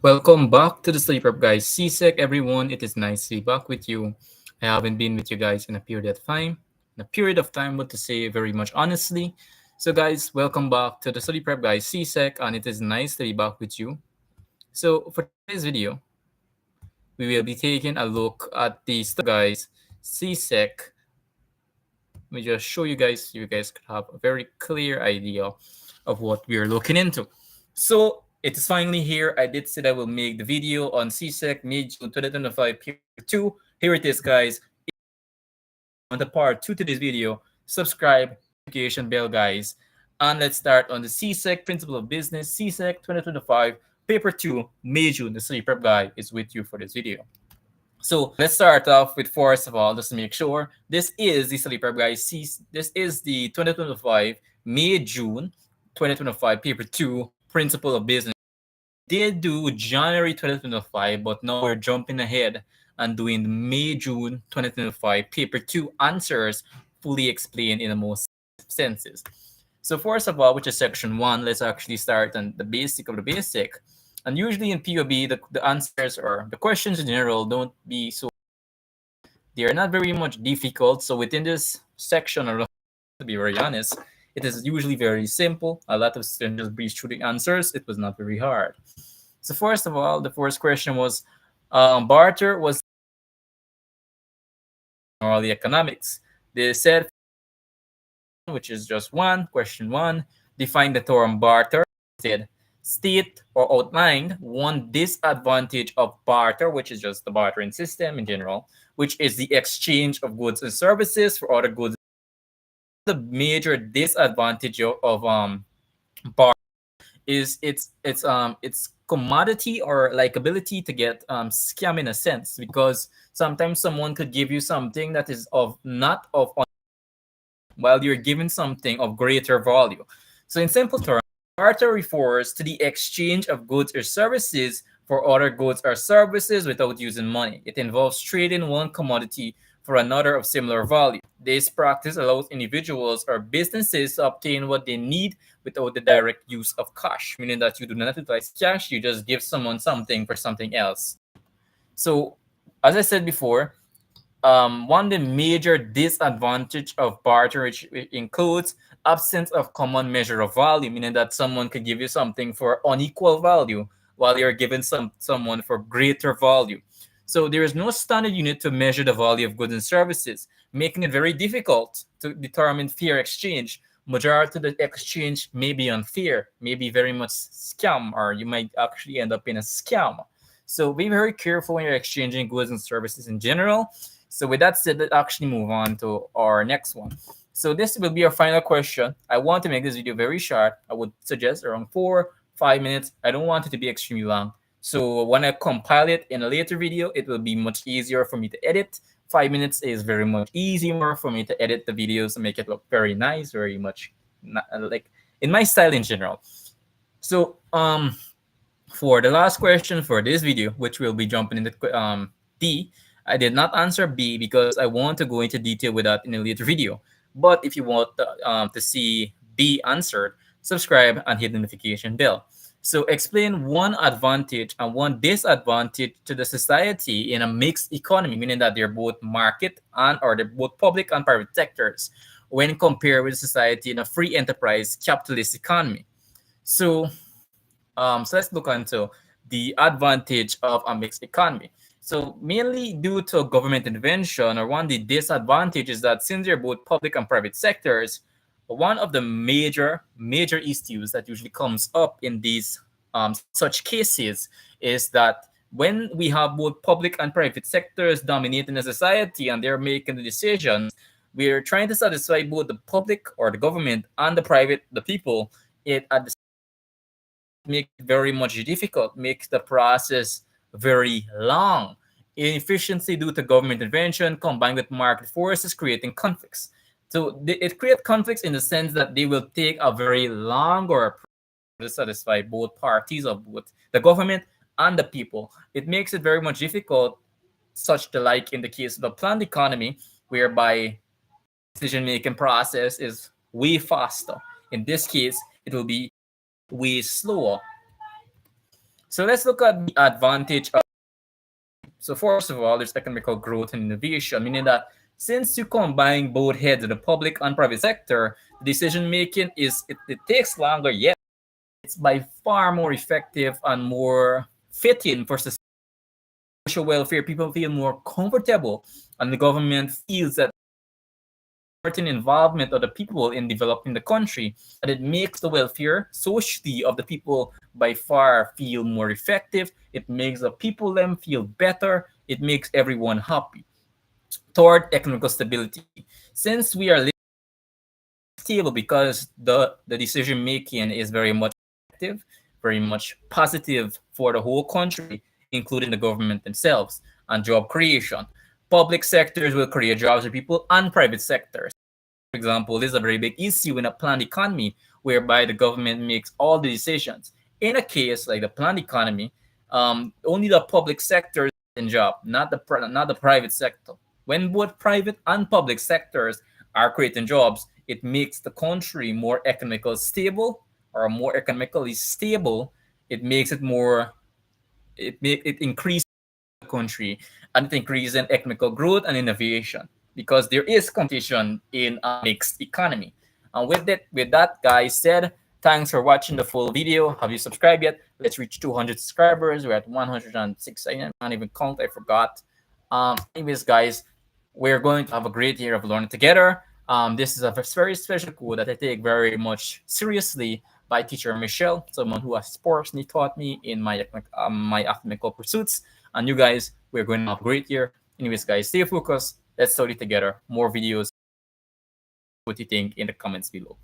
Welcome back to the Sleep Prep guys. CSEC everyone, it is nice to be back with you. I haven't been with you guys in a period of time. In a period of time, what to say very much honestly. So guys, welcome back to the Study Prep guys CSEC, and it is nice to be back with you. So for today's video, we will be taking a look at the study guys CSEC. Let me just show you guys so you guys could have a very clear idea of what we are looking into. So it is finally here. I did say I will make the video on CSEC mid-June 2025 period 2. Here it is, guys. On the part 2 to this video, subscribe, notification bell, guys. And let's start on the CSEC Principle of Business, CSEC 2025 paper 2, May-June. The study prep guy is with you for this video. So let's start off with first of all, just to make sure, this is the study prep guys. This is the 2025 May-June 2025 paper 2, Principle of Business. Did do January 2025, but now we're jumping ahead and doing May-June 2025 paper 2 answers fully explained in the most senses. So first of all, which is section 1, let's actually start on the basic of the basic. And usually in POB, the answers or the questions in general don't be so, they are not very much difficult. So within this section, or to be very honest, it is usually very simple. A lot of students just breeze through the answers. It was not very hard. So first of all, the first question was, barter was morally economics. They said, which is just one, question 1, define the term barter. Said, state or outline one disadvantage of barter, which is just the bartering system in general, which is the exchange of goods and services for other goods. The major disadvantage of barter is its commodity or like ability to get scam in a sense, because sometimes someone could give you something that is of not of while you're given something of greater value. So in simple terms, barter refers to the exchange of goods or services for other goods or services without using money. It involves trading one commodity for another of similar value. This practice allows individuals or businesses to obtain what they need without the direct use of cash, meaning that you do not utilize cash, you just give someone something for something else. So, as I said before, one of the major disadvantage of barter, which includes absence of common measure of value, meaning that someone could give you something for unequal value while you're given someone for greater value. So there is no standard unit to measure the value of goods and services, making it very difficult to determine fair exchange. Majority of the exchange may be unfair, may be very much scam, or you might actually end up in a scam. So be very careful when you're exchanging goods and services in general. So with that said, let's actually move on to our next one. So this will be our final question. I want to make this video very short. I would suggest around 4-5 minutes. I don't want it to be extremely long. So when I compile it in a later video, it will be much easier for me to edit. 5 minutes is very much easier for me to edit the videos and make it look very nice, very much like in my style in general. So for the last question for this video, which will be jumping into D, I did not answer B because I want to go into detail with that in a later video. But if you want to see B answered, subscribe and hit the notification bell. So explain one advantage and one disadvantage to the society in a mixed economy, meaning that they're both market and or they're both public and private sectors when compared with society in a free enterprise capitalist economy. So let's look into the advantage of a mixed economy. So mainly due to government intervention, or one of the disadvantages is that since they're both public and private sectors, one of the major issues that usually comes up in these such cases is that when we have both public and private sectors dominating the society and they're making the decisions, we're trying to satisfy both the public or the government and the private, the people. It at the make it very much difficult, makes the process very long. Inefficiency due to government intervention combined with market forces creating conflicts. So it creates conflicts in the sense that they will take a very long or to satisfy both parties of both the government and the people. It makes it very much difficult, such the like in the case of the planned economy, whereby decision-making process is way faster. In this case, it will be way slower. So let's look at the advantage of. So first of all, there's economical growth and innovation, meaning that since you combine both heads of the public and private sector, decision making it takes longer, yet it's by far more effective and more fitting for social welfare. People feel more comfortable, and the government feels that important involvement of the people in developing the country, and it makes the welfare socially of the people by far feel more effective. It makes the people them feel better. It makes everyone happy. Toward economical stability, since we are stable because the decision making is very much effective, very much positive for the whole country, including the government themselves, and job creation. Public sectors will create jobs for people, and private sectors. For example, this is a very big issue in a planned economy whereby the government makes all the decisions. In a case like the planned economy, only the public sector is in job, not the private sector. When both private and public sectors are creating jobs, it makes the country more economically stable or more economically stable. It makes it more it increases the country, and it increases in economical growth and innovation because there is competition in a mixed economy. And with that guys said, thanks for watching the full video. Have you subscribed yet? Let's reach 200 subscribers. We're at 106. I can't even count. I forgot. Anyways, guys, we're going to have a great year of learning together. This is a very special code that I take very much seriously by teacher Michelle, someone who has personally taught me in my academical pursuits. And you guys, we're going to have a great year. Anyways, guys, stay focused. Let's study together. More videos. What you think in the comments below.